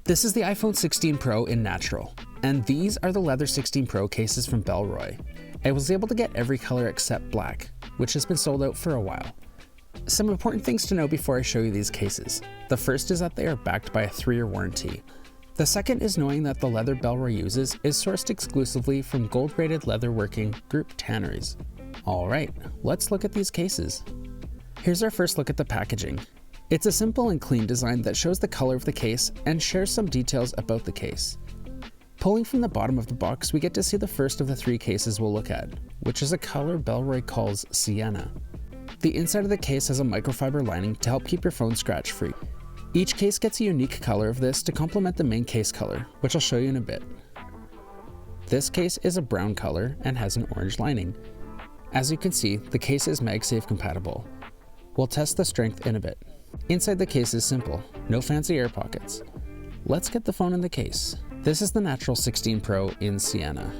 This is the iPhone 16 Pro in natural, and these are the leather 16 Pro cases from Bellroy. I was able to get every color except black, which has been sold out for a while. Some important things to know before I show you these cases. The first is that they are backed by a 3-year warranty. The second is knowing that the leather Bellroy uses is sourced exclusively from gold-rated leatherworking group tanneries. Alright, let's look at these cases. Here's our first look at the packaging. It's a simple and clean design that shows the color of the case and shares some details about the case. Pulling from the bottom of the box, we get to see the first of the 3 cases we'll look at, which is a color Bellroy calls Sienna. The inside of the case has a microfiber lining to help keep your phone scratch-free. Each case gets a unique color of this to complement the main case color, which I'll show you in a bit. This case is a brown color and has an orange lining. As you can see, the case is MagSafe compatible. We'll test the strength in a bit. Inside the case is simple, no fancy air pockets. Let's get the phone in the case. This is the natural 16 Pro in Sienna.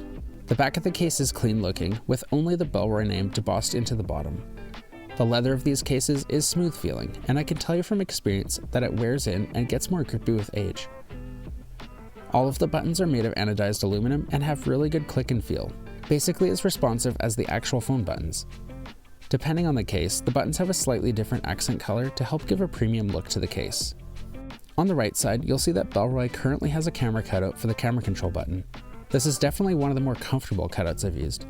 The back of the case is clean looking, with only the Bellroy name embossed into the bottom. The leather of these cases is smooth feeling, and I can tell you from experience that it wears in and gets more grippy with age. All of the buttons are made of anodized aluminum and have really good click and feel, basically as responsive as the actual phone buttons. Depending on the case, the buttons have a slightly different accent color to help give a premium look to the case. On the right side, you'll see that Bellroy currently has a camera cutout for the camera control button. This is definitely one of the more comfortable cutouts I've used.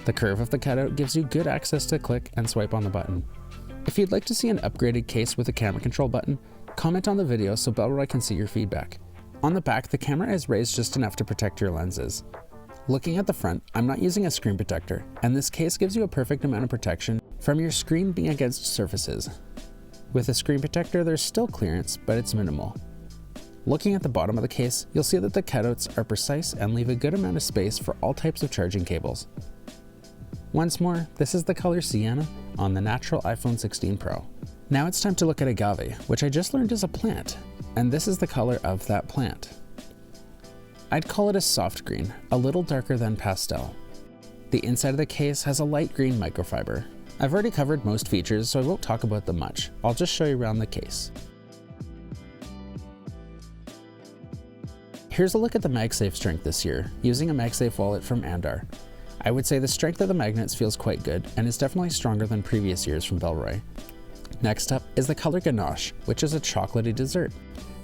The curve of the cutout gives you good access to click and swipe on the button. If you'd like to see an upgraded case with a camera control button, comment on the video so Bellroy can see your feedback. On the back, the camera is raised just enough to protect your lenses. Looking at the front, I'm not using a screen protector, and this case gives you a perfect amount of protection from your screen being against surfaces. With a screen protector, there's still clearance, but it's minimal. Looking at the bottom of the case, you'll see that the cutouts are precise and leave a good amount of space for all types of charging cables. Once more, this is the color Sienna on the natural iPhone 16 Pro. Now it's time to look at agave, which I just learned is a plant, and this is the color of that plant. I'd call it a soft green, a little darker than pastel. The inside of the case has a light green microfiber. I've already covered most features, so I won't talk about them much. I'll just show you around the case. Here's a look at the MagSafe strength this year, using a MagSafe wallet from Andar. I would say the strength of the magnets feels quite good, and is definitely stronger than previous years from Bellroy. Next up is the color Ganache, which is a chocolatey dessert.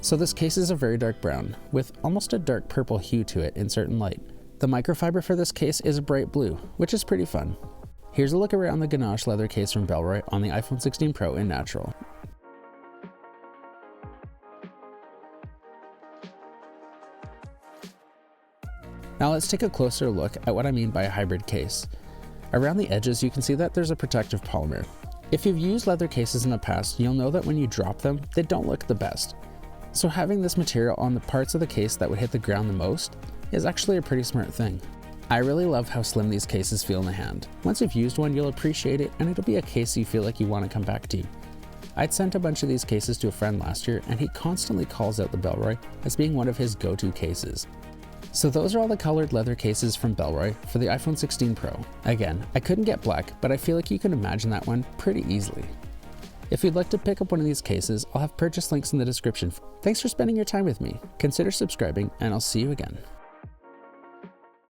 So this case is a very dark brown, with almost a dark purple hue to it in certain light. The microfiber for this case is a bright blue, which is pretty fun. Here's a look around the Ganache leather case from Bellroy on the iPhone 16 Pro in natural. Now let's take a closer look at what I mean by a hybrid case. Around the edges you can see that there's a protective polymer. If you've used leather cases in the past, you'll know that when you drop them, they don't look the best. So having this material on the parts of the case that would hit the ground the most is actually a pretty smart thing. I really love how slim these cases feel in the hand. Once you've used one, you'll appreciate it, and it'll be a case you feel like you want to come back to. I'd sent a bunch of these cases to a friend last year, and he constantly calls out the Bellroy as being one of his go-to cases. So those are all the colored leather cases from Bellroy for the iPhone 16 Pro. Again, I couldn't get black, but I feel like you can imagine that one pretty easily. If you'd like to pick up one of these cases, I'll have purchase links in the description. Thanks for spending your time with me. Consider subscribing, and I'll see you again.